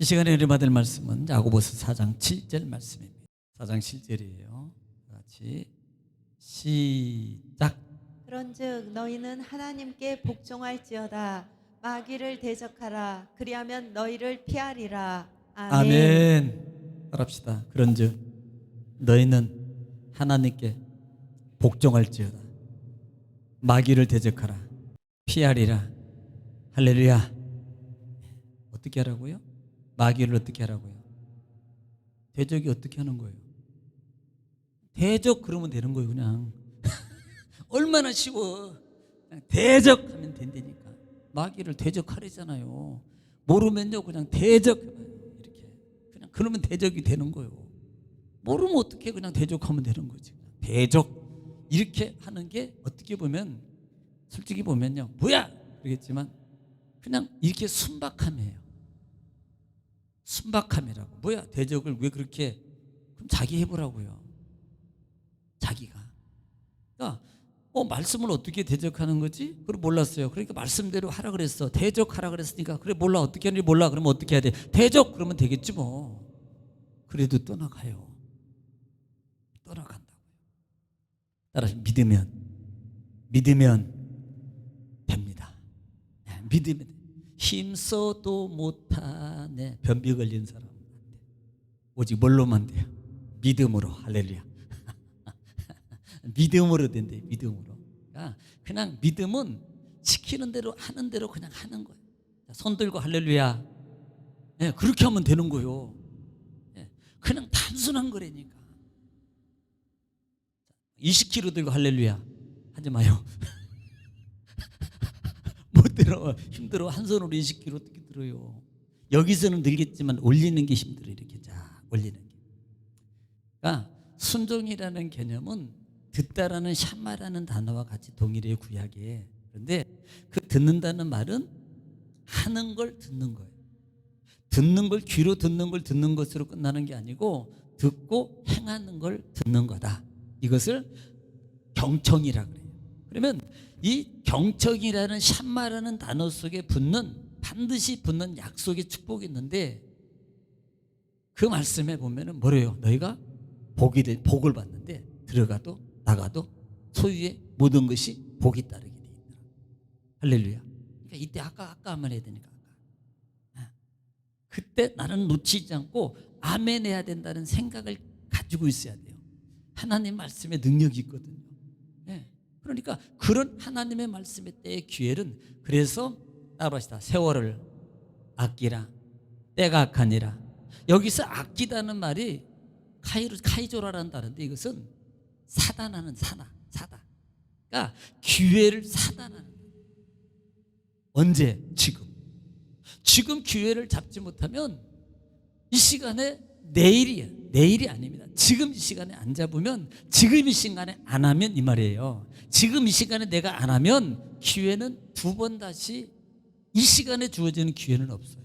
이 시간에 우리 받을 말씀은 야고보서 4장 7절 말씀입니다. 4장 7절이에요. 같이 시작. 그런즉 너희는 하나님께 복종할지어다. 마귀를 대적하라. 그리하면 너희를 피하리라. 아멘. 아멘. 따라합시다. 그런즉 너희는 하나님께 복종할지어다. 마귀를 대적하라. 피하리라. 할렐루야. 어떻게 하라고요? 마귀를 어떻게 하라고요? 대적이 어떻게 하는 거예요? 대적 그러면 되는 거예요. 그냥 얼마나 쉬워. 그냥 대적하면 된다니까. 마귀를 대적하래잖아요. 모르면요 그냥 대적해봐요. 이렇게 그냥 그러면 대적이 되는 거예요. 모르면 어떻게 그냥 대적하면 되는 거지. 대적 이렇게 하는 게 어떻게 보면 솔직히 보면요 뭐야 그러겠지만 그냥 이렇게 순박함이에요. 순박함이라고. 뭐야 대적을 왜 그렇게. 그럼 자기 해보라고요. 자기가. 그러니까 말씀을 어떻게 대적하는 거지? 그걸 몰랐어요. 그러니까 말씀대로 하라 그랬어. 대적하라 그랬으니까 그래 몰라 어떻게 하는지 몰라. 그러면 어떻게 해야 돼? 대적 그러면 되겠지 뭐. 그래도 떠나가요. 떠나간다고요. 따라서 믿으면 됩니다. 믿으면 힘써도 못하네. 변비 걸린 사람 오직 뭘로만 돼요? 믿음으로. 할렐루야. 믿음으로 된대. 믿음으로. 그냥 믿음은 시키는 대로 하는 대로 그냥 하는 거예요. 손 들고 할렐루야. 그렇게 하면 되는 거예요. 그냥 단순한 거라니까. 20kg 들고 할렐루야 하지 마요. 못 들어. 힘들어. 한 손으로 20kg 어떻게 들어요? 여기서는 늘겠지만 올리는 게 힘들어. 이렇게 자 올리는 게. 그러니까 순종이라는 개념은 듣다라는 샤마라는 단어와 같이 동일해요. 구약에. 그런데 그 듣는다는 말은 하는 걸 듣는 거예요. 듣는 걸 귀로 듣는 걸 듣는 것으로 끝나는 게 아니고 듣고 행하는 걸 듣는 거다. 이것을 경청이라고 그래요. 그러면 이 경청이라는 샴마라는 단어 속에 반드시 붙는 약속의 축복이 있는데 그 말씀에 보면은 뭐래요? 너희가 복을 받는데 들어가도 나가도 소유의 모든 것이 복이 따르게 돼 있다. 할렐루야. 그러니까 이때 아까 한번 해야 되니까 그때 나는 놓치지 않고 아멘 해야 된다는 생각을 가지고 있어야 돼요. 하나님 말씀에 능력이 있거든요. 그러니까 그런 하나님의 말씀의 때의 기회는 그래서 따라합시다. 세월을 아끼라. 때가 악하니라. 여기서 아끼다는 말이 카이조라라는 단어인데 이것은 사단하는 사다. 그러니까 기회를 사단하는 거예요. 언제? 지금 기회를 잡지 못하면 이 시간에 내일이 아닙니다. 지금 이 시간에 안 잡으면 지금 이 시간에 안 하면 이 말이에요. 지금 이 시간에 내가 안 하면 기회는 두 번 다시 이 시간에 주어지는 기회는 없어요.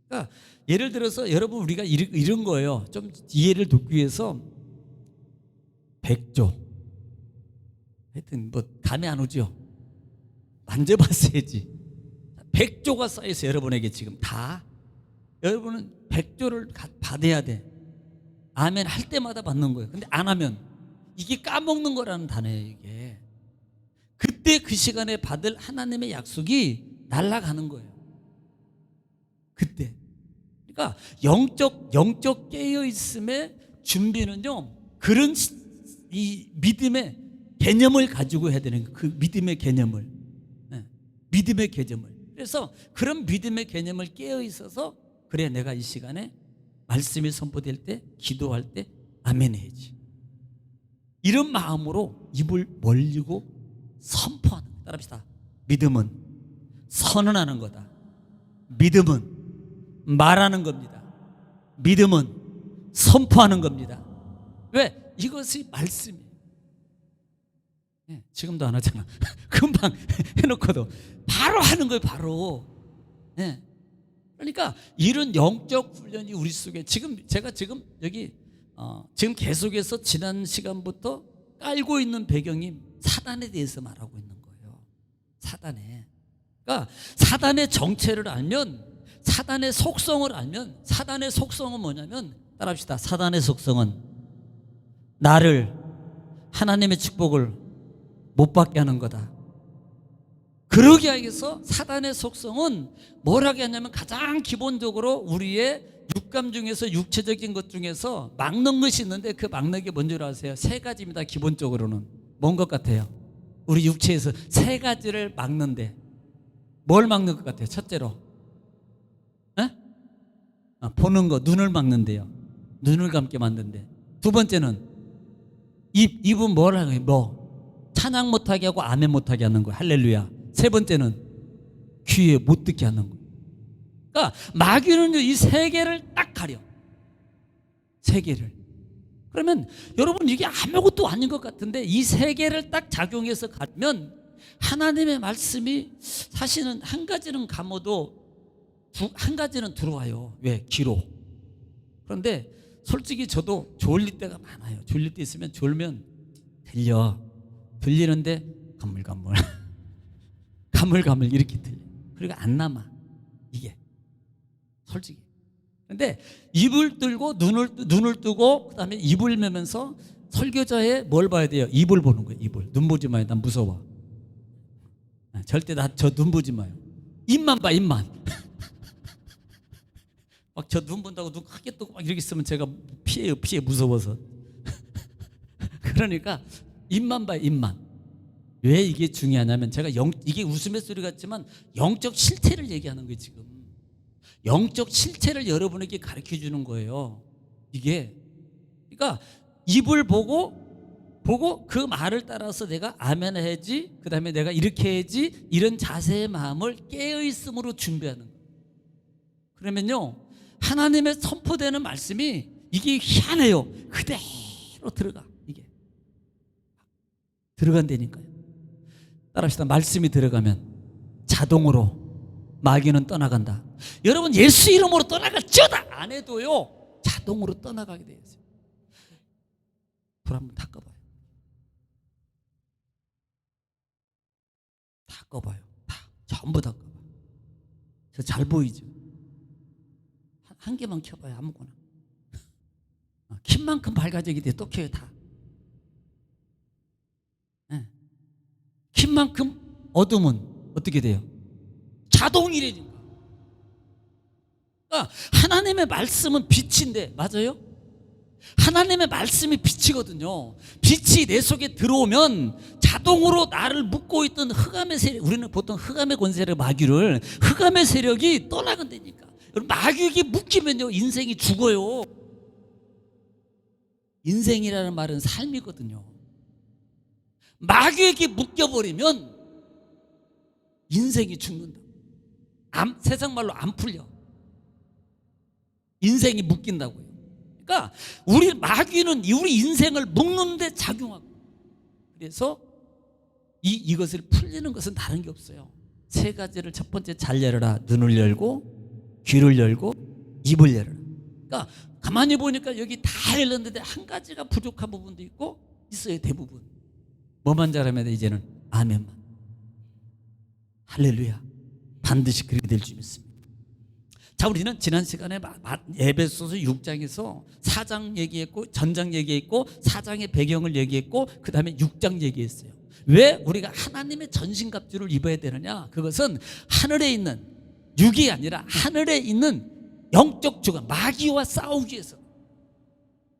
그러니까 예를 들어서 여러분 우리가 이런 거예요. 좀 이해를 돕기 위해서 100조 하여튼 뭐 감이 안 오죠. 만져봤어야지. 100조가 쌓여서 여러분에게 지금 다 여러분은 100조를 받아야 돼. 아멘 할 때마다 받는 거예요. 근데 안 하면 이게 까먹는 거라는 단어예요. 이게 그때 그 시간에 받을 하나님의 약속이 날아가는 거예요. 그때. 그러니까 영적 깨어 있음의 준비는요. 그런 이 믿음의 개념을 가지고 해야 되는 거예요. 그 믿음의 개념을. 믿음의 개념을. 그래서 그런 믿음의 개념을 깨어 있어서 그래 내가 이 시간에 말씀이 선포될 때 기도할 때 아멘 해야지. 이런 마음으로 입을 벌리고 선포하는 거다. 따라합시다. 믿음은 선언하는 거다. 믿음은 말하는 겁니다. 믿음은 선포하는 겁니다. 왜? 이것이 말씀이에요. 지금도 안 하잖아. 금방 해놓고도 바로 하는 거예요. 바로. 그러니까 이런 영적 훈련이 우리 속에 제가 여기 지금 계속해서 지난 시간부터 깔고 있는 배경이 사단에 대해서 말하고 있는 거예요. 사단에. 그러니까 사단의 정체를 알면 사단의 속성을 알면, 사단의 속성은 뭐냐면, 따라합시다. 사단의 속성은 나를 하나님의 축복을 못 받게 하는 거다. 그러기 위해서 사단의 속성은 뭐라고 하냐면, 가장 기본적으로 우리의 육감 중에서, 육체적인 것 중에서 막는 것이 있는데, 그 막는 게 뭔지 아세요? 세 가지입니다. 기본적으로는 뭔 것 같아요? 우리 육체에서 세 가지를 막는데 뭘 막는 것 같아요? 첫째로 보는 거, 눈을 막는데요. 눈을 감게 만든대. 두 번째는 입은 뭘 하는 거예요? 뭐 찬양 못하게 하고 아멘 못하게 하는 거예요. 할렐루야. 세 번째는 귀에 못 듣게 하는 거예요. 그러니까 마귀는 이 세 개를 딱 가려. 세 개를. 그러면 여러분, 이게 아무것도 아닌 것 같은데 이 세 개를 딱 작용해서 가면 하나님의 말씀이 사실은 한 가지는 감아도 한 가지는 들어와요. 왜? 귀로. 그런데 솔직히 저도 졸릴 때가 많아요. 졸릴 때 있으면 졸면 들리는데 가물가물 가물가물 이렇게 들려. 그리고 안 남아 이게, 솔직히. 근데 입을 들고 눈을 뜨고 그다음에 입을 매면서 설교자의 뭘 봐야 돼요? 입을 보는 거예요. 입을. 눈 보지 마요. 난 무서워. 절대 저 눈 보지 마요. 입만 봐, 입만. 막 저 눈 본다고 눈 크게 뜨고 막 이렇게 있으면 제가 피해요. 무서워서. 그러니까 입만 봐, 입만. 왜 이게 중요하냐면, 제가 이게 웃음의 소리 같지만 영적 실체를 얘기하는 거예요. 지금 영적 실체를 여러분에게 가르쳐 주는 거예요. 이게. 그러니까 입을 보고 그 말을 따라서 내가 아멘 해야지, 그 다음에 내가 이렇게 해야지, 이런 자세의 마음을 깨어있음으로 준비하는 거예요. 그러면요, 하나님의 선포되는 말씀이 이게 희한해요. 그대로 들어가. 이게 들어간다니까요. 따라합시다. 말씀이 들어가면 자동으로 마귀는 떠나간다. 여러분, 예수 이름으로 떠나갈지어다 안 해도요, 자동으로 떠나가게 되어 있어요. 불 한번 다 꺼봐요. 다 꺼봐요. 다, 전부 다 꺼봐요. 저 잘 보이죠? 한 개만 켜봐요. 아무거나. 킨만큼 밝아지게 돼. 또 켜요. 다. 킨만큼 어둠은 어떻게 돼요? 자동이래니까. 그러니까 하나님의 말씀은 빛인데, 맞아요? 하나님의 말씀이 빛이거든요. 빛이 내 속에 들어오면 자동으로 나를 묶고 있던 흑암의 세력, 우리는 보통 흑암의 권세를, 마귀를, 흑암의 세력이 떠나간다니까. 마귀에게 묶이면요, 인생이 죽어요. 인생이라는 말은 삶이거든요. 마귀에게 묶여버리면 인생이 죽는다. 세상 말로 안 풀려. 인생이 묶인다고요. 그러니까 우리 마귀는 우리 인생을 묶는데 작용하고, 그래서 이것을 풀리는 것은 다른 게 없어요. 세 가지를, 첫 번째, 잘 열어라. 눈을 열고, 귀를 열고, 입을 열어라. 그러니까 가만히 보니까 여기 다 열렸는데 한 가지가 부족한 부분도 있어요. 대부분. 뭐만 잘하면 돼? 이제는 아멘만. 할렐루야. 반드시 그렇게 될 줄 믿습니다. 자, 우리는 지난 시간에 에베소서 6장에서 4장 얘기했고, 전장 얘기했고, 4장의 배경을 얘기했고, 그 다음에 6장 얘기했어요. 왜 우리가 하나님의 전신갑주를 입어야 되느냐? 그것은 하늘에 있는, 육이 아니라 하늘에 있는 영적 주관, 마귀와 싸우기 위해서.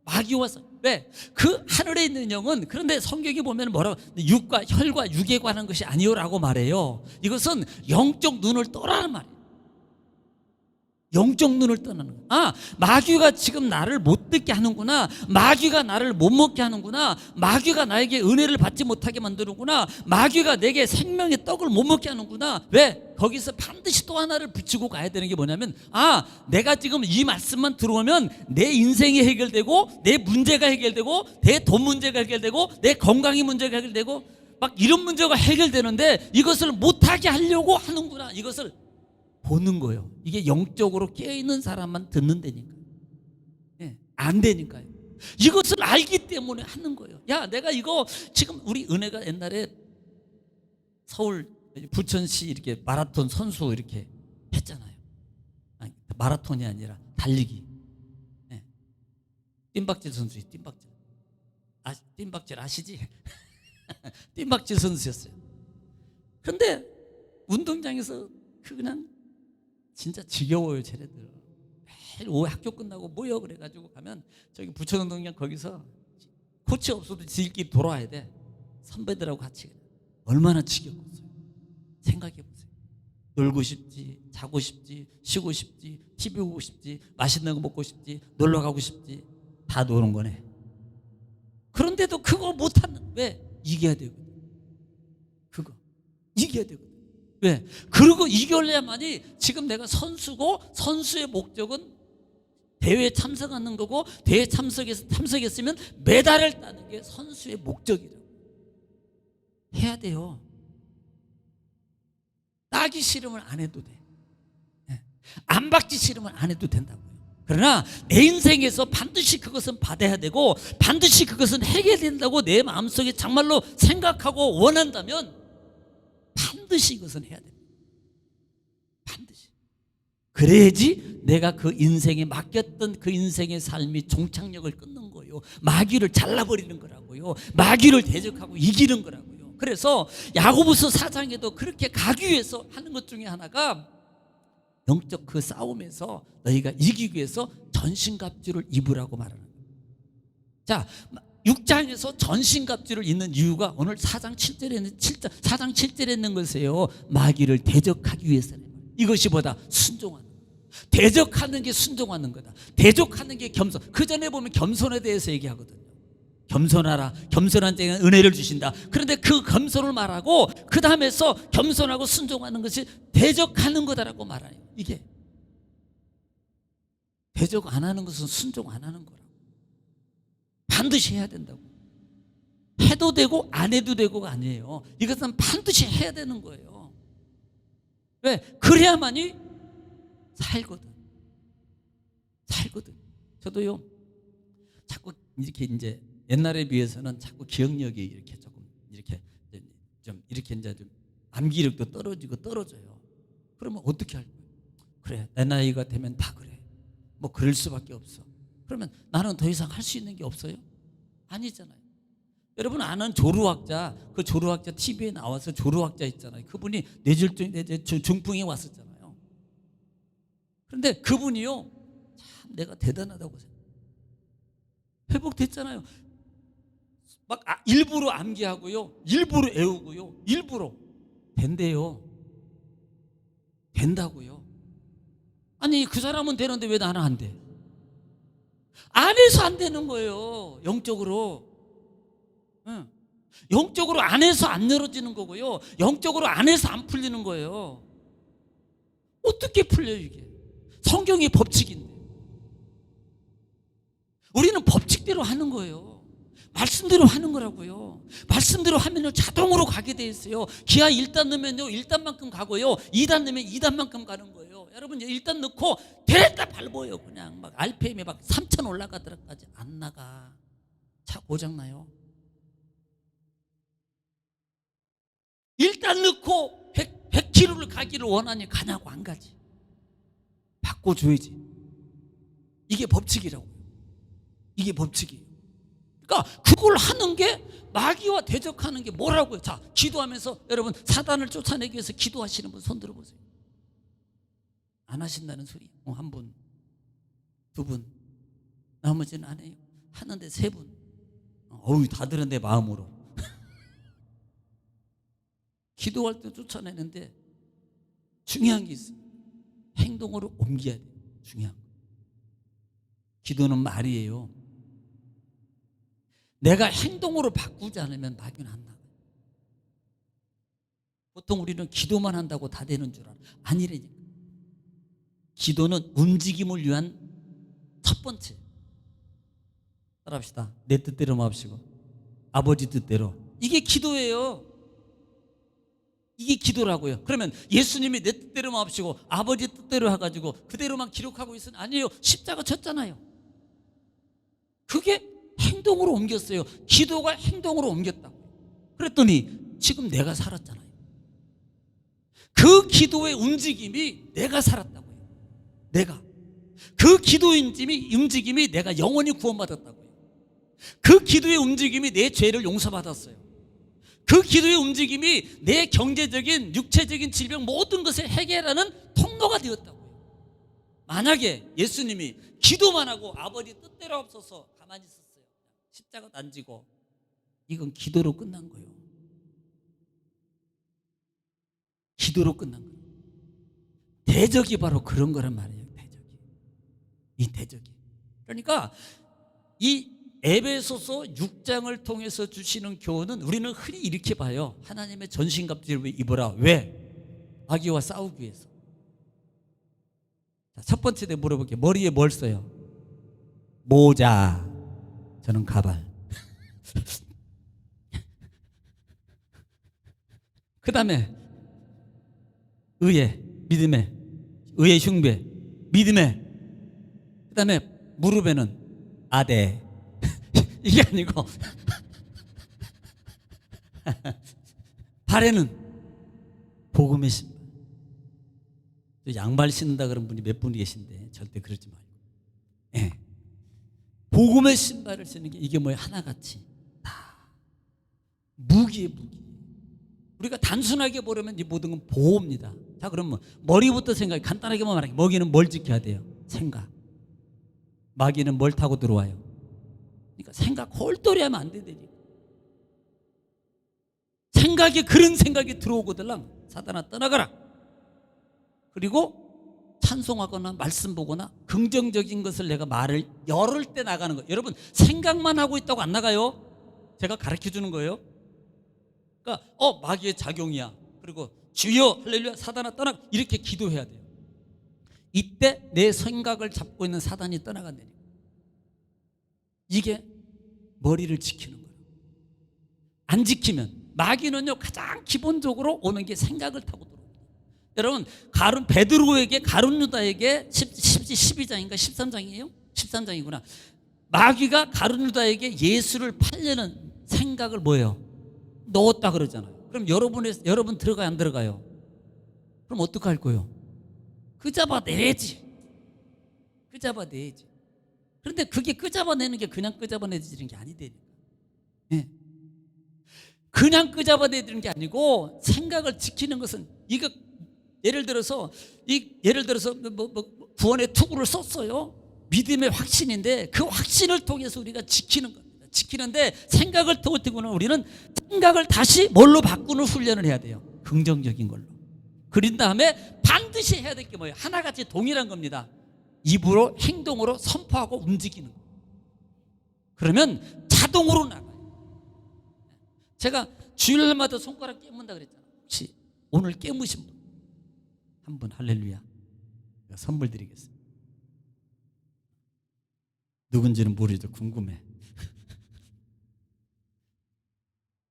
마귀와 왜? 그 하늘에 있는 영은, 그런데 성경이 보면 뭐라고, 육과 혈과 육에 관한 것이 아니오라고 말해요. 이것은 영적 눈을 떠라는 말이에요. 영적 눈을 떠나는 거야. 마귀가 지금 나를 못 듣게 하는구나. 마귀가 나를 못 먹게 하는구나. 마귀가 나에게 은혜를 받지 못하게 만드는구나. 마귀가 내게 생명의 떡을 못 먹게 하는구나. 왜? 거기서 반드시 또 하나를 붙이고 가야 되는 게 뭐냐면, 내가 지금 이 말씀만 들어오면 내 인생이 해결되고, 내 문제가 해결되고, 내 돈 문제가 해결되고, 내 건강의 문제가 해결되고, 막 이런 문제가 해결되는데 이것을 못하게 하려고 하는구나. 이것을 보는 거예요. 이게 영적으로 깨어있는 사람만 듣는다니까. 안 되니까요. 이것을 알기 때문에 하는 거예요. 야, 내가 이거 지금, 우리 은혜가 옛날에 서울 부천시 이렇게 마라톤 선수 이렇게 했잖아요. 마라톤이 아니라 달리기. 네. 뜀박질 선수예요. 뜀박질 아시지? 뜀박질 선수였어요. 그런데 운동장에서 그냥 진짜 지겨워요, 쟤네들. 매일 오후 학교 끝나고 모여 그래가지고 가면 저기 부천운동장 거기서 코치 없어도 지들끼리 돌아와야 돼. 선배들하고 같이. 얼마나 지겹겠어요. 생각해보세요. 놀고 싶지, 자고 싶지, 쉬고 싶지, TV 보고 싶지, 맛있는 거 먹고 싶지, 놀러 가고 싶지, 다 노는 거네. 그런데도 그거 못하는, 왜? 이겨야 되거든. 그거 이겨야 되거든. 왜? 그리고 이겨야만이 지금 내가 선수고, 선수의 목적은 대회에 참석하는 거고, 대회 참석했으면 메달을 따는 게 선수의 목적이라고. 해야 돼요. 따기 싫으면 안 해도 돼. 안 받기 싫으면 안 해도 된다고요. 그러나 내 인생에서 반드시 그것은 받아야 되고, 반드시 그것은 해결된다고 내 마음속에 정말로 생각하고 원한다면 반드시 이것은 해야 됩니다. 반드시. 그래야지 내가 그 인생에 맡겼던 그 인생의 삶이 종착역을 끊는 거예요. 마귀를 잘라버리는 거라고요. 마귀를 대적하고 이기는 거라고요. 그래서 야고보서 4장에도 그렇게 가기 위해서 하는 것 중에 하나가, 영적 그 싸움에서 너희가 이기기 위해서 전신갑주를 입으라고 말하는 거예요. 자, 6장에서 전신갑주를 입는 이유가 오늘 4장 7절에 있는 것이에요. 마귀를 대적하기 위해서는. 이것이 뭐다? 순종하는 거다. 대적하는 게 순종하는 거다. 대적하는 게 겸손. 그 전에 보면 겸손에 대해서 얘기하거든요. 겸손하라. 겸손한 자에게 은혜를 주신다. 그런데 그 겸손을 말하고 그 다음에서 겸손하고 순종하는 것이 대적하는 거다라고 말해요. 이게 대적 안 하는 것은 순종 안 하는 거라고. 반드시 해야 된다고. 해도 되고 안 해도 되고가 아니에요. 이것은 반드시 해야 되는 거예요. 왜? 그래야만이 살거든. 저도요, 자꾸 이렇게 이제 옛날에 비해서는 자꾸 기억력이 이렇게 조금 이렇게 좀 이렇게 이제 좀 암기력도 떨어져요. 그러면 어떻게 할 거예요? 그래, 내 나이가 되면 다 그래. 뭐 그럴 수밖에 없어. 그러면 나는 더 이상 할 수 있는 게 없어요? 아니잖아요. 여러분 아는 조루학자, 그 조루학자 TV에 나와서 조루학자 있잖아요. 그분이 뇌졸중 중풍이 왔었잖아요. 그런데 그분이요, 참 내가 대단하다고 생각해요. 회복됐잖아요. 막 일부러 암기하고요, 일부러 애우고요, 일부러 된대요. 된다고요. 아니 그 사람은 되는데 왜 나는 안 돼? 안 해서 안 되는 거예요. 영적으로. 영적으로 안 해서 안 열어지는 거고요, 영적으로 안 해서 안 풀리는 거예요. 어떻게 풀려요 이게? 성경이 법칙인데 우리는 법칙대로 하는 거예요. 말씀대로 하는 거라고요. 말씀대로 하면 자동으로 가게 돼 있어요. 기아 1단 넣으면요 1단만큼 가고요, 2단 넣으면 2단만큼 가는 거예요. 여러분 1단 넣고 됐다 밟아요. 그냥 막 RPM이 막 3,000 올라가더라까지 안 나가. 차 고장나요. 1단 넣고 100km를 가기를 원하니 가냐고. 안 가지. 바꿔줘야지. 이게 법칙이라고. 이게 법칙이에요. 그러니까 그걸 하는 게, 마귀와 대적하는 게 뭐라고요? 자, 기도하면서 여러분 사단을 쫓아내기 위해서 기도하시는 분 손 들어보세요. 안 하신다는 소리. 한 분, 두 분, 나머지는 안 해요. 하는데 세 분. 어우, 다 들었네 마음으로. 기도할 때 쫓아내는데 중요한 게 있어요. 행동으로 옮겨야 돼요. 중요한 거. 기도는 말이에요. 내가 행동으로 바꾸지 않으면 마귀는 안 나가요. 보통 우리는 기도만 한다고 다 되는 줄 알아요. 아니라니까. 기도는 움직임을 위한 첫 번째. 따라합시다. 내 뜻대로 마옵시고 아버지 뜻대로. 이게 기도예요. 이게 기도라고요. 그러면 예수님이 내 뜻대로 마옵시고 아버지 뜻대로 해가지고 그대로만 기록하고 있으면 아니에요. 십자가 쳤잖아요. 그게 행동으로 옮겼어요. 기도가 행동으로 옮겼다고. 그랬더니 지금 내가 살았잖아요. 그 기도의 움직임이 내가 살았다고요. 내가 그 기도의 움직임이 내가 영원히 구원받았다고요. 그 기도의 움직임이 내 죄를 용서받았어요. 그 기도의 움직임이 내 경제적인 육체적인 질병 모든 것을 해결하는 통로가 되었다고요. 만약에 예수님이 기도만 하고 아버지 뜻대로 없어서 가만히 있었어요, 십자가 안 지고, 이건 기도로 끝난 거예요. 기도로 끝난 거예요. 대적이 바로 그런 거란 말이에요. 이 대적이. 그러니까 이 에베소서 6장을 통해서 주시는 교훈은 우리는 흔히 이렇게 봐요. 하나님의 전신갑주를 입어라. 왜? 마귀와 싸우기 위해서. 자, 첫 번째 내 물어볼게요. 머리에 뭘 써요? 모자. 저는 가발. 그 다음에 의에, 믿음에, 의의 흉배, 믿음에, 그 다음에 무릎에는 아대. 이게 아니고 발에는 복음의 신발. 양발 신는다 그런 분이 몇 분 계신데 절대 그러지 말고, 예. 복음의 신발을 쓰는 게 이게 뭐예요? 하나같이 다 무기의 무기. 우리가 단순하게 보려면 이 모든 건 보호입니다. 자, 그러면 머리부터 생각해. 간단하게만 말하면 먹이는 뭘 지켜야 돼요? 생각. 마귀는 뭘 타고 들어와요? 그러니까 생각 홀똘히 하면 안 되더니, 생각에 그런 생각이 들어오거들랑 사단아 떠나가라. 그리고 찬송하거나 말씀 보거나 긍정적인 것을 내가 말을 열을 때 나가는 거예요. 여러분, 생각만 하고 있다고 안 나가요. 제가 가르쳐 주는 거예요. 그러니까 마귀의 작용이야. 그리고 주여 할렐루야 사단아 떠나, 이렇게 기도해야 돼요. 이때 내 생각을 잡고 있는 사단이 떠나간다니까. 이게 머리를 지키는 거예요. 안 지키면 마귀는요, 가장 기본적으로 오는 게 생각을 타고 들어옵니다. 여러분, 베드로에게, 가룟 유다에게 12장인가 13장이에요? 13장이구나. 마귀가 가룟 유다에게 예수를 팔려는 생각을 뭐예요? 넣었다 그러잖아요. 그럼 여러분 들어가요, 안 들어가요? 그럼 어떻게 할 거예요? 그 잡아내야지. 그 잡아내야지. 그런데 그게 끄잡아내는 게 그냥 끄잡아내지는 게 아니대요. 예. 그냥 끄잡아내는 게 아니고 생각을 지키는 것은, 이거 예를 들어서 구원의 투구를 썼어요. 믿음의 확신인데 그 확신을 통해서 우리가 지키는 겁니다. 지키는데 생각을 통해서는 우리는 생각을 다시 뭘로 바꾸는 훈련을 해야 돼요. 긍정적인 걸로. 그린 다음에 반드시 해야 될 게 뭐예요? 하나같이 동일한 겁니다. 입으로, 행동으로 선포하고 움직이는 거예요. 그러면 자동으로 나가요. 제가 주일날마다 손가락 깨문다 그랬잖아요. 혹시 오늘 깨무신 분 한 분, 할렐루야, 제가 선물 드리겠습니다. 누군지는 모르죠. 궁금해.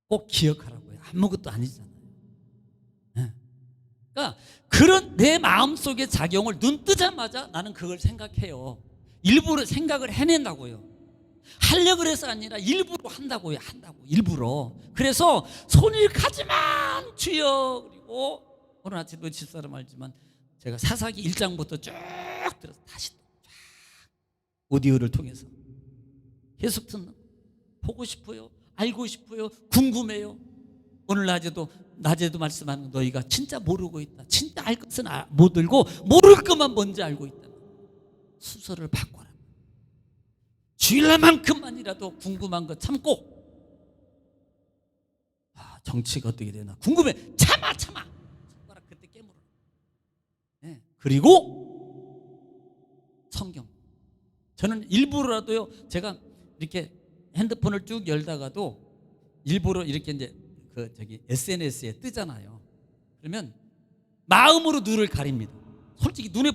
꼭 기억하라고요. 아무것도 아니잖아요. 그러니까 그런 내 마음속의 작용을 눈 뜨자마자 나는 그걸 생각해요. 일부러 생각을 해낸다고요. 하려고 해서 아니라 일부러 한다고요. 일부러. 그래서 손을 가지만 주여. 그리고 오늘 아침 놓칠 사람 알지만 제가 사사기 1장부터 쭉 들어서 다시 쫙 오디오를 통해서 계속 듣는, 보고 싶어요. 알고 싶어요. 궁금해요. 오늘 낮에도 말씀하는, 너희가 진짜 모르고 있다. 진짜 알 것은 못 알고 모를 것만 뭔지 알고 있다. 수설을 바꿔라. 주일날만큼만이라도 궁금한 거 참고, 정치가 어떻게 되나 궁금해. 참아. 손가락 그때 깨물어. 네. 그리고 성경. 저는 일부러라도요, 제가 이렇게 핸드폰을 쭉 열다가도 일부러 이렇게 이제 SNS에 뜨잖아요. 그러면 마음으로 눈을 가립니다. 솔직히 눈에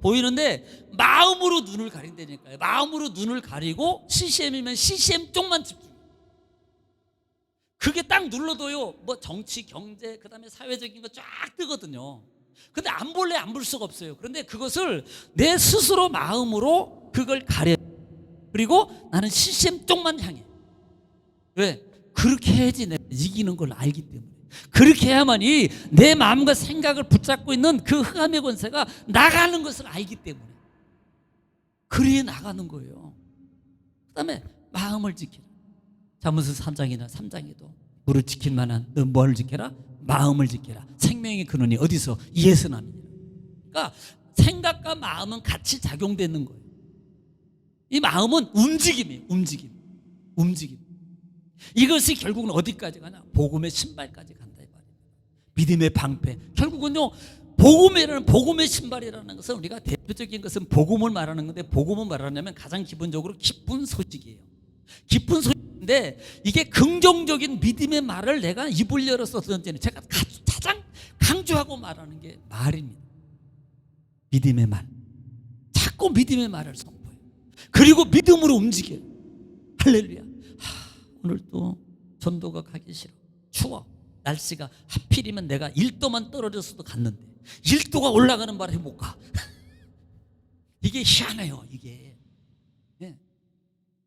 보이는데 마음으로 눈을 가린다니까요. 마음으로 눈을 가리고 CCM이면 CCM 쪽만 집중. 그게 딱 눌러도요, 뭐 정치, 경제, 그 다음에 사회적인 거 쫙 뜨거든요. 근데 안 볼래 안 볼 수가 없어요. 그런데 그것을 내 스스로 마음으로 그걸 가려. 그리고 나는 CCM 쪽만 향해. 왜? 그렇게 해야지 내가 이기는 걸 알기 때문에. 그렇게 해야만이 내 마음과 생각을 붙잡고 있는 그 흑암의 권세가 나가는 것을 알기 때문에 그리에 나가는 거예요. 그 다음에 마음을 지키라. 잠언서 3장이나 3장에도 무릇 지킬 만한 너 뭘 지켜라? 마음을 지켜라. 생명의 근원이 어디서? 이에서 납니다. 그러니까 생각과 마음은 같이 작용되는 거예요. 이 마음은 움직임이에요. 움직임. 이것이 결국은 어디까지 가냐? 복음의 신발까지 간다 이 말이에요. 믿음의 방패. 결국은요, 복음의 신발이라는 것은 우리가 대표적인 것은 복음을 말하는 건데, 복음을 말하냐면 가장 기본적으로 기쁜 소식이에요. 기쁜 소식인데 이게 긍정적인 믿음의 말을 내가 입을 열어서 던지는, 제가 가장 강조하고 말하는 게 말입니다. 믿음의 말. 자꾸 믿음의 말을 선포해요. 그리고 믿음으로 움직여요. 할렐루야. 오늘 또 전도가 가기 싫어. 추워. 날씨가 하필이면 내가 1도만 떨어졌어도 갔는데 1도가 올라가는 바람에 못 가. 이게 희한해요. 이게. 네.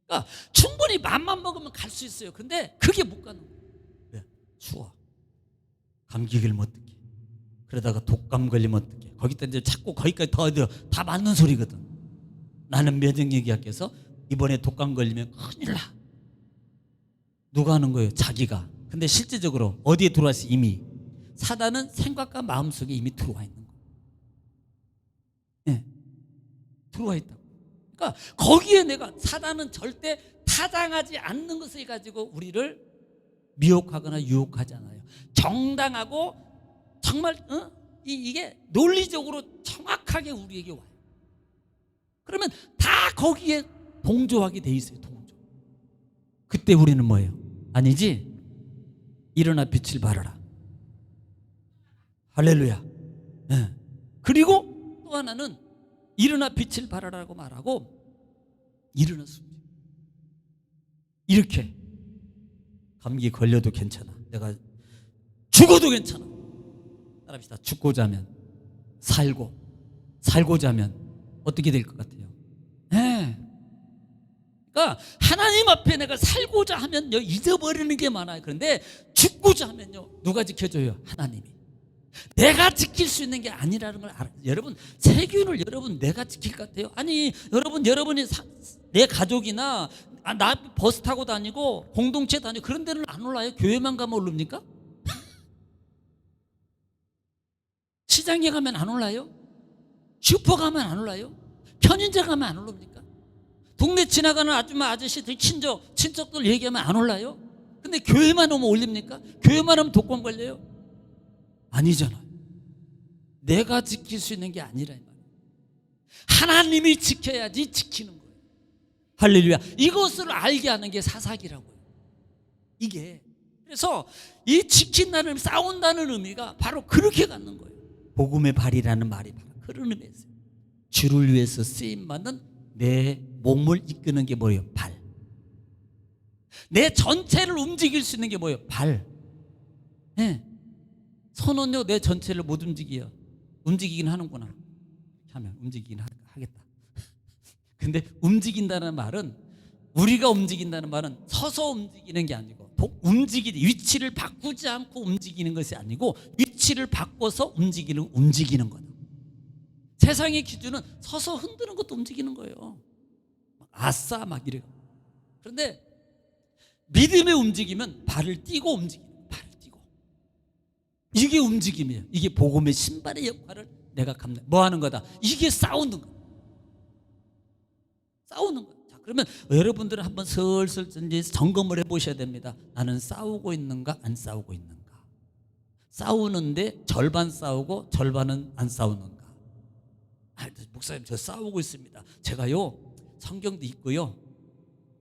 그러니까 충분히 맘만 먹으면 갈 수 있어요. 근데 그게 못 가는 거예요. 왜? 추워. 감기를 못 듣게. 그러다가 독감 걸리면 어떡해. 거기다 이제 자꾸 거기까지 다 맞는 소리거든. 나는 면역력학에서 이번에 독감 걸리면 큰일 나. 누가 하는 거예요? 자기가. 근데 실제적으로 어디에 들어와 있어? 이미 사단은 생각과 마음속에 이미 들어와 있는 거예요. 네. 들어와 있다고. 그러니까 거기에 내가, 사단은 절대 타당하지 않는 것을 가지고 우리를 미혹하거나 유혹하지 않아요. 정당하고 정말 이게 논리적으로 정확하게 우리에게 와요. 그러면 다 거기에 동조하게 돼 있어요. 동조. 그때 우리는 뭐예요? 아니지, 일어나 빛을 발하라. 할렐루야. 네. 그리고 또 하나는 일어나 빛을 발하라고 말하고 일어나서 이렇게 감기 걸려도 괜찮아. 내가 죽어도 괜찮아. 따라합시다. 죽고자 하면 살고자 하면 어떻게 될 것 같아요? 네. 그러니까 하나님 앞에 내가 살고자 하면요, 잊어버리는 게 많아요. 그런데 죽고자 하면요, 누가 지켜줘요? 하나님이. 내가 지킬 수 있는 게 아니라는 걸 알아요. 여러분, 세균을 여러분 내가 지킬 것 같아요? 아니, 여러분이 내 가족이나 나 버스 타고 다니고 공동체 다니고 그런 데는 안 올라요? 교회만 가면 오릅니까? 시장에 가면 안 올라요? 슈퍼 가면 안 올라요? 편의점 가면 안 올랍니까? 동네 지나가는 아줌마 아저씨들 친척들 얘기하면 안 올라요? 근데 교회만 오면 올립니까? 교회만 오면 독감 걸려요? 아니잖아요. 내가 지킬 수 있는 게 아니라 이 말이에요. 하나님이 지켜야지 지키는 거예요. 할렐루야. 이것을 알게 하는 게 사사기라고요. 이게. 그래서 이 지킨다는, 싸운다는 의미가 바로 그렇게 갖는 거예요. 복음의 발이라는 말이 바로 그런 의미에서 주를 위해서 쓰임받는 내 몸을 이끄는 게 뭐예요? 발. 내 전체를 움직일 수 있는 게 뭐예요? 발. 네. 손은요, 내 전체를 못 움직여요. 움직이긴 하는구나. 하면 움직이긴 하겠다. 근데 움직인다는 말은, 우리가 움직인다는 말은 서서 움직이는 게 아니고 위치를 바꾸지 않고 움직이는 것이 아니고 위치를 바꿔서 움직이는 거다. 세상의 기준은 서서 흔드는 것도 움직이는 거예요. 아싸 막 이래요. 그런데 믿음의 움직임은 발을 띄고 움직여요. 발을 띄고. 이게 움직임이에요. 이게 복음의 신발의 역할을 내가 뭐 하는 거다? 이게 싸우는 거다. 싸우는 거다. 자, 그러면 여러분들은 한번 슬슬 이제 점검을 해보셔야 됩니다. 나는 싸우고 있는가 안 싸우고 있는가? 싸우는데 절반 싸우고 절반은 안 싸우는가? 목사님, 저 싸우고 있습니다. 제가요, 성경도 있고요.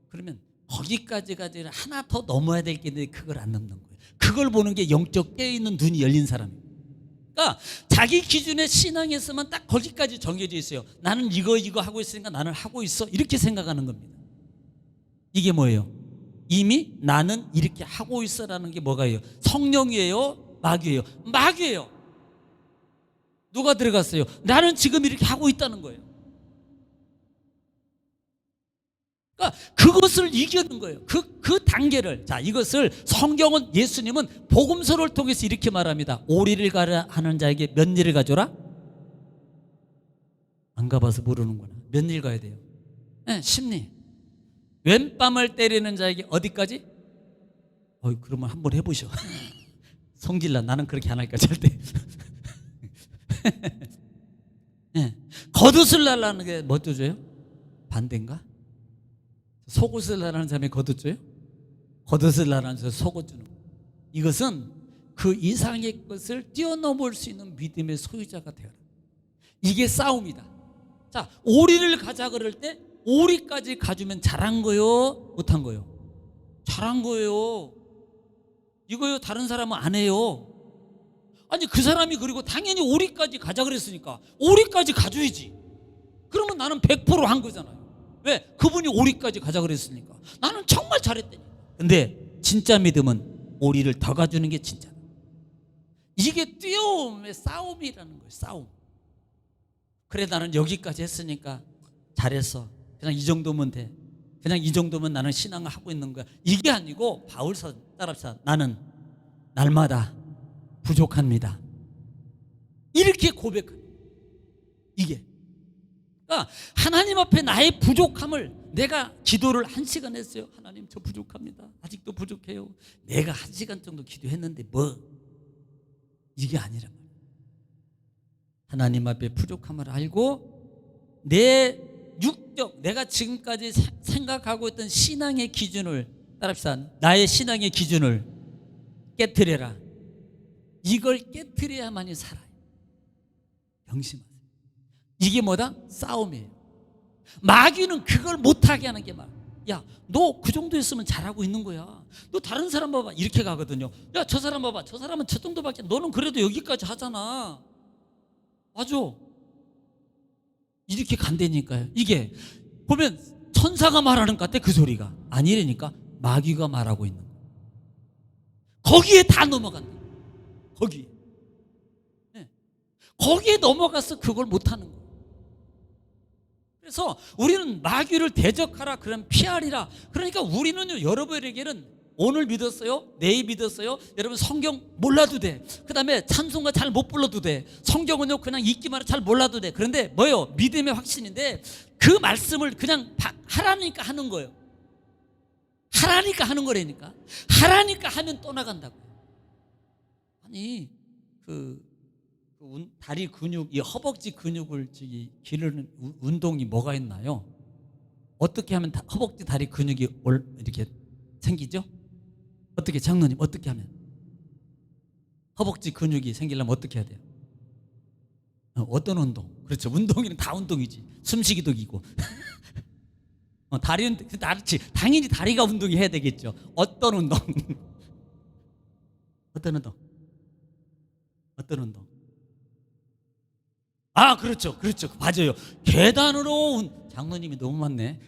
그러면 거기까지가 아니라 하나 더 넘어야 될 게 있는데 그걸 안 넘는 거예요. 그걸 보는 게 영적 깨어있는 눈이 열린 사람이에요. 그러니까 자기 기준의 신앙에서만 딱 거기까지 정해져 있어요. 나는 이거 하고 있으니까 나는 하고 있어, 이렇게 생각하는 겁니다. 이게 뭐예요? 이미 나는 이렇게 하고 있어라는 게 뭐가요? 성령이에요? 마귀예요? 마귀예요. 누가 들어갔어요? 나는 지금 이렇게 하고 있다는 거예요. 그러니까 그것을 이겨는 거예요. 그 단계를. 자, 이것을 성경은, 예수님은 복음서를 통해서 이렇게 말합니다. 오리를 가라 하는 자에게 몇 일을 가져라? 안 가봐서 모르는구나. 몇 일 가야 돼요? 네, 심리. 왼뺨을 때리는 자에게 어디까지? 그러면 한번 해보셔. 성질나. 나는 그렇게 안 할까 절대. 네. 겉옷을 날라는 게 뭐 줘요? 반대인가? 속옷을 날라는 사람이 겉옷 줘요? 겉옷을 날라는 사람이 속옷 주는 거예요. 이것은 그 이상의 것을 뛰어넘을 수 있는 믿음의 소유자가 되어라. 이게 싸움이다. 자, 오리를 가자 그럴 때 오리까지 가주면 잘한 거요? 못한 거요? 잘한 거예요. 이거요 다른 사람은 안 해요. 아니 그 사람이 그리고 당연히 오리까지 가자 그랬으니까 오리까지 가줘야지. 그러면 나는 100%한 거잖아요. 왜? 그분이 오리까지 가자 그랬으니까 나는 정말 잘했다니까. 근데 진짜 믿음은 오리를 더 가주는 게 진짜다. 이게 뛰어옴의 싸움이라는 거예요. 싸움. 그래 나는 여기까지 했으니까 잘했어. 그냥 이 정도면 돼. 그냥 이 정도면 나는 신앙을 하고 있는 거야. 이게 아니고 바울서 따라합시다. 나는 날마다 부족합니다. 이렇게 고백합니다. 이게. 그러니까 하나님 앞에 나의 부족함을, 내가 기도를 1시간 했어요. 하나님 저 부족합니다. 아직도 부족해요. 내가 1시간 정도 기도했는데 뭐. 이게 아니란 말이에요. 하나님 앞에 부족함을 알고 내 육적, 내가 지금까지 생각하고 있던 신앙의 기준을 따라합시다. 나의 신앙의 기준을 깨트려라. 이걸 깨트려야만이 살아요. 명심하세요. 이게 뭐다? 싸움이에요. 마귀는 그걸 못하게 하는 게 말. 야, 너 그 정도 했으면 잘하고 있는 거야. 너 다른 사람 봐봐. 이렇게 가거든요. 야, 저 사람 봐봐. 저 사람은 저 정도밖에, 너는 그래도 여기까지 하잖아. 맞아. 이렇게 간다니까요. 이게 보면 천사가 말하는 것 같아. 그 소리가 아니라니까 마귀가 말하고 있는 거야. 거기에 다 넘어간다. 거기에. 네. 거기에 넘어가서 그걸 못하는 거야. 그래서 우리는 마귀를 대적하라, 그럼 피하리라. 그러니까 우리는요, 여러분에게는 오늘 믿었어요? 내일 믿었어요? 여러분 성경 몰라도 돼. 그 다음에 찬송가 잘 못 불러도 돼. 성경은요 그냥 읽기만 해도 잘 몰라도 돼. 그런데 뭐예요? 믿음의 확신인데 그 말씀을 그냥 하라니까 하는 거예요. 하라니까 하는 거라니까. 하라니까 하면 떠나간다고. 아니 다리 근육, 이 허벅지 근육을 기르는 운동이 뭐가 있나요? 어떻게 하면 허벅지 다리 근육이 이렇게 생기죠? 어떻게, 장로님 어떻게 하면? 허벅지 근육이 생기려면 어떻게 해야 돼요? 어떤 운동? 그렇죠. 운동이는 다 운동이지. 숨쉬기도 기고. 다리 운동, 당연히 다리가 운동해야 되겠죠. 어떤 운동? 어떤 운동? 어떤 운동? 아, 그렇죠. 그렇죠. 맞아요. 계단으로, 장로님이 너무 많네.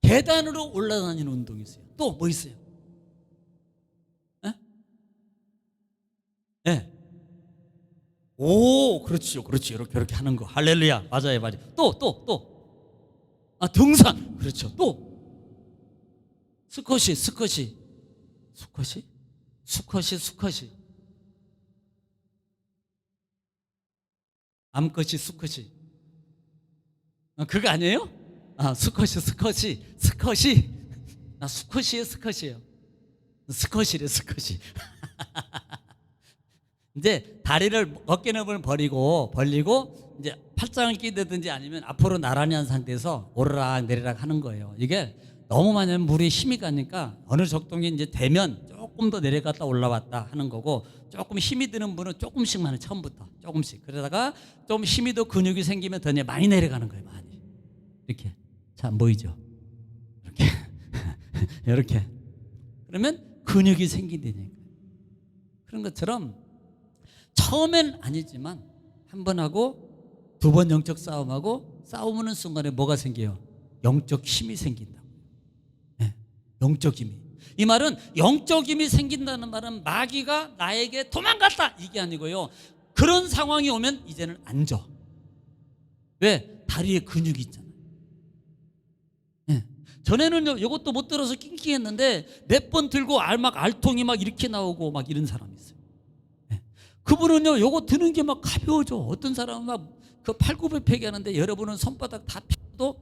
계단으로 올라다니는 운동이 있어요. 또 뭐 있어요? 네. 오, 그렇죠. 그렇지. 이렇게 하는 거. 할렐루야. 맞아요. 또. 등산. 그렇죠. 또. 스쿼시. 암컷이 스쿼시. 그거 아니에요? 스쿼시. 나 스쿼시예요. 스쿼시래. 이제 다리를 어깨너머를 벌리고 이제 팔짱을 끼든지 아니면 앞으로 나란히 한 상태에서 오르락 내리락 하는 거예요. 이게 너무 많이 하면 물에 힘이 가니까 어느 적동이 이제 되면 조금 더 내려갔다 올라왔다 하는 거고, 조금 힘이 드는 분은 조금씩만 해. 처음부터 조금씩. 그러다가 좀 힘이 더 근육이 생기면 더 많이 내려가는 거예요. 많이. 이렇게. 자, 보이죠? 이렇게. 그러면 근육이 생긴다니까. 그런 것처럼 처음엔 아니지만 한 번 하고 두 번 영적 싸움하고 싸우는 순간에 뭐가 생겨요? 영적 힘이 생긴다. 네, 영적 힘이. 이 말은 영적 힘이 생긴다는 말은 마귀가 나에게 도망갔다 이게 아니고요. 그런 상황이 오면 이제는 앉아. 왜? 다리에 근육이 있잖아요. 전에는 이것도 못 들어서 낑낑했는데 몇 번 들고 알통이 막 이렇게 나오고 막 이런 사람이 있어요. 네. 그분은요, 요거 드는 게 막 가벼워져. 어떤 사람은 막 그 8,900팩이 하는데 여러분은 손바닥 다 펴도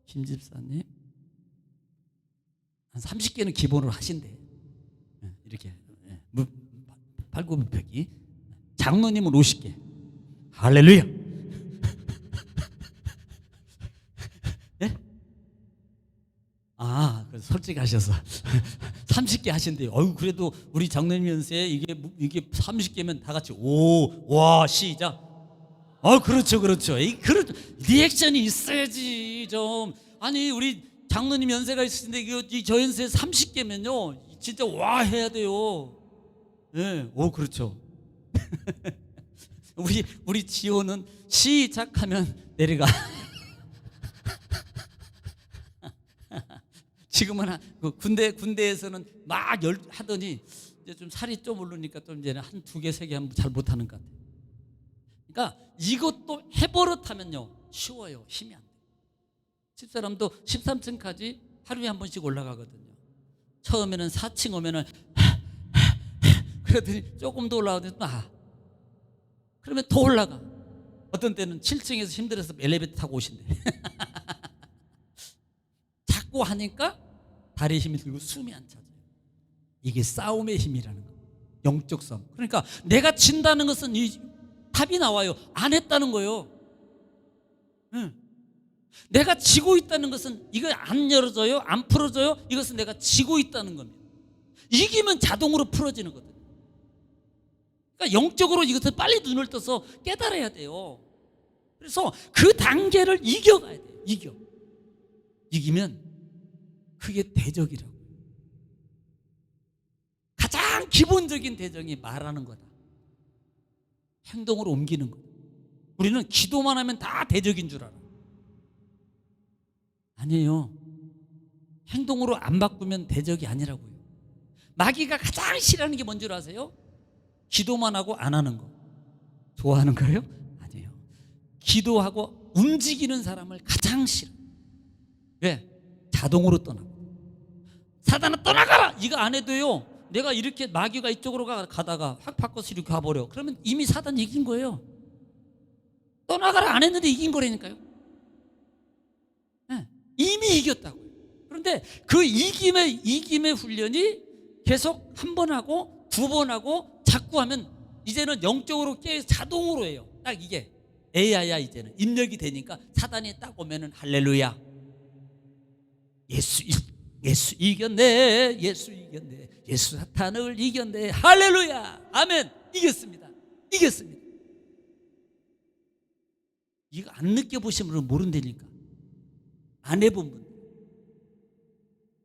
김 집사님 한 30개는 기본으로 하신대. 네, 이렇게 8,900팩이. 장로님은 50개. 할렐루야. 네? 그래서 솔직하셔서 30개 하신대요. 그래도 우리 장로님 연세에 이게 30개면 다 같이 와 시작. 그렇죠. 그런 리액션이 있어야지 좀. 아니 우리 장로님 연세가 있으신데 저 연세 30개면요 진짜 와 해야 돼요. 네, 그렇죠. 우리 지호는 시작하면 내려가. 지금은 군대에서는 막 하더니 이제 좀 살이 좀 오르니까 좀 이제는 한 2개, 3개 하면 잘 못하는 것 같아요. 그러니까 이것도 해버릇하면요 쉬워요. 힘이 안 돼요. 집사람도 13층까지 하루에 한 번씩 올라가거든요. 처음에는 4층 오면은 그러더니 조금 더 올라가더니 그러면 더 올라가. 어떤 때는 7층에서 힘들어서 엘리베이터 타고 오신대. 자꾸 하니까 다리에 힘이 들고 숨이 안 차져요. 이게 싸움의 힘이라는 거예요. 영적 싸움. 그러니까 내가 진다는 것은 답이 나와요. 안 했다는 거예요. 내가 지고 있다는 것은 이거 안 열어져요, 안 풀어져요. 이것은 내가 지고 있다는 겁니다. 이기면 자동으로 풀어지는 거거든요. 그러니까 영적으로 이것을 빨리 눈을 떠서 깨달아야 돼요. 그래서 그 단계를 이겨가야 돼요. 이기면 그게 대적이라고. 가장 기본적인 대적이 말하는 거다. 행동으로 옮기는 거. 우리는 기도만 하면 다 대적인 줄 알아. 아니에요. 행동으로 안 바꾸면 대적이 아니라고요. 마귀가 가장 싫어하는 게 뭔지 아세요? 기도만 하고 안 하는 거. 좋아하는 거예요? 아니에요. 기도하고 움직이는 사람을 가장 싫어. 왜? 자동으로 떠나고. 사단아 떠나가라! 이거 안 해도요, 내가 이렇게 마귀가 이쪽으로 가다가 확 바꿔서 이렇게 가버려. 그러면 이미 사단이 이긴 거예요. 떠나가라 안 했는데 이긴 거라니까요. 네, 이미 이겼다고요. 그런데 그 이김의 훈련이 계속 한 번 하고 2번 하고 자꾸 하면 이제는 영적으로 자동으로 해요. 딱 이게 AI야. 이제는 입력이 되니까 사단이 딱 오면은 할렐루야. 예수 이겼네. 예수 이겼네. 예수 사탄을 이겼네. 할렐루야. 아멘. 이겼습니다. 이거 안 느껴보시면 모른다니까. 안 해본 분.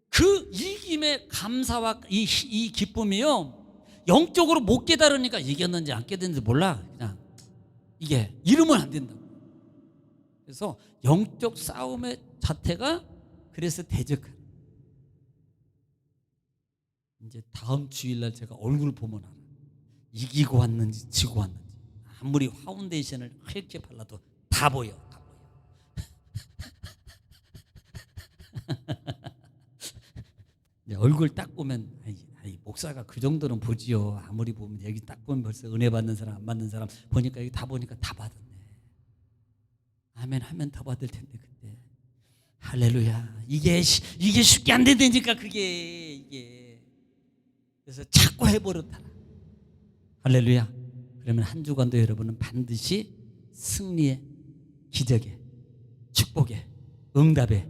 그 이김의 감사와 이 기쁨이요, 영적으로 못 깨달으니까 이겼는지 안 깨달는지 몰라. 그냥 이게 이러면 안 된다고. 그래서 영적 싸움의 자태가 그래서 대적하는. 이제 다음 주일날 제가 얼굴 보면 알아. 이기고 왔는지 지고 왔는지. 아무리 파운데이션을 이렇게 발라도 다 보여. 얼굴 딱 보면 목사가 그 정도는 보지요. 아무리 보면 여기 딱 보면 벌써 은혜 받는 사람 안 받는 사람 보니까 여기 다 보니까 다 받았네. 아멘 하면 더 받을 텐데 그때. 할렐루야. 이게 쉽게 안 된다니까 이게. 그래서 자꾸 해버릇하라. 할렐루야. 그러면 한 주간도 여러분은 반드시 승리의, 기적의, 축복의, 응답의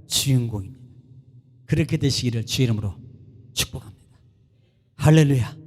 주인공입니다. 그렇게 되시기를 주의 이름으로 축복합니다. 할렐루야.